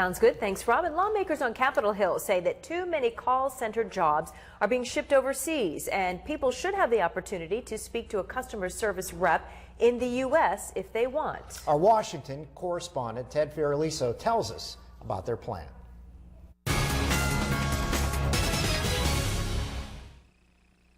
Sounds good. Thanks, Rob. And lawmakers on Capitol Hill say that too many call center jobs are being shipped overseas, and people should have the opportunity to speak to a customer service rep in the U.S. if they want. Our Washington correspondent, Ted Fioraliso, tells us about their plan.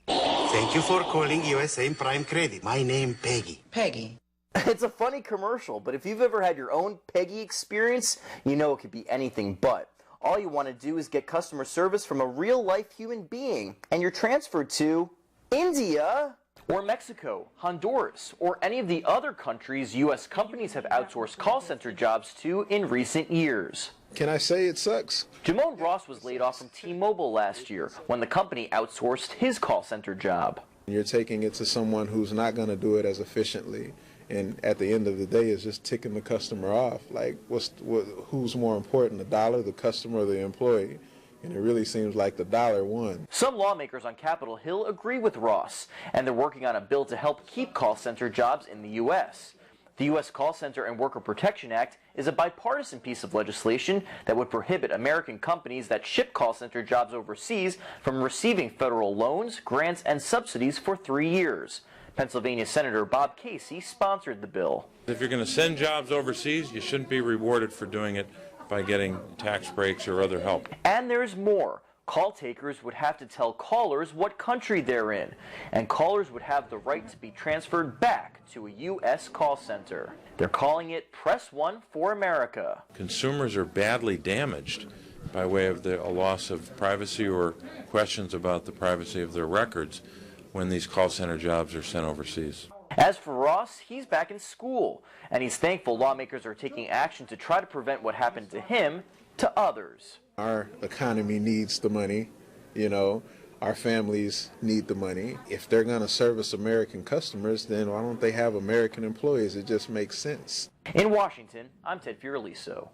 Thank you for calling USA Prime Credit. My name Peggy. Peggy. It's a funny commercial, but if you've ever had your own Peggy experience, you know it could be anything but. All you want to do is get customer service from a real-life human being, and you're transferred to India, or Mexico, Honduras, or any of the other countries U.S. companies have outsourced call center jobs to in recent years. Can I say it sucks? Jamone Ross was laid off from T-Mobile last year when the company outsourced his call center job. You're taking it to someone who's not going to do it as efficiently, and at the end of the day is just ticking the customer off. Like, who's more important, the dollar, the customer, or the employee? And it really seems like the dollar won. Some lawmakers on Capitol Hill agree with Ross, and they're working on a bill to help keep call center jobs in the U.S. The U.S. Call Center and Worker Protection Act is a bipartisan piece of legislation that would prohibit American companies that ship call center jobs overseas from receiving federal loans, grants, and subsidies for 3 years. Pennsylvania Senator Bob Casey sponsored the bill. If you're going to send jobs overseas, you shouldn't be rewarded for doing it by getting tax breaks or other help. And there's more. Call takers would have to tell callers what country they're in, and callers would have the right to be transferred back to a U.S. call center. They're calling it Press 1 for America. Consumers are badly damaged by way of a loss of privacy or questions about the privacy of their records when these call center jobs are sent overseas. As for Ross, he's back in school, and he's thankful lawmakers are taking action to try to prevent what happened to him to others. Our economy needs the money, you know, our families need the money. If they're going to service American customers, then why don't they have American employees? It just makes sense. In Washington, I'm Ted Fioraliso.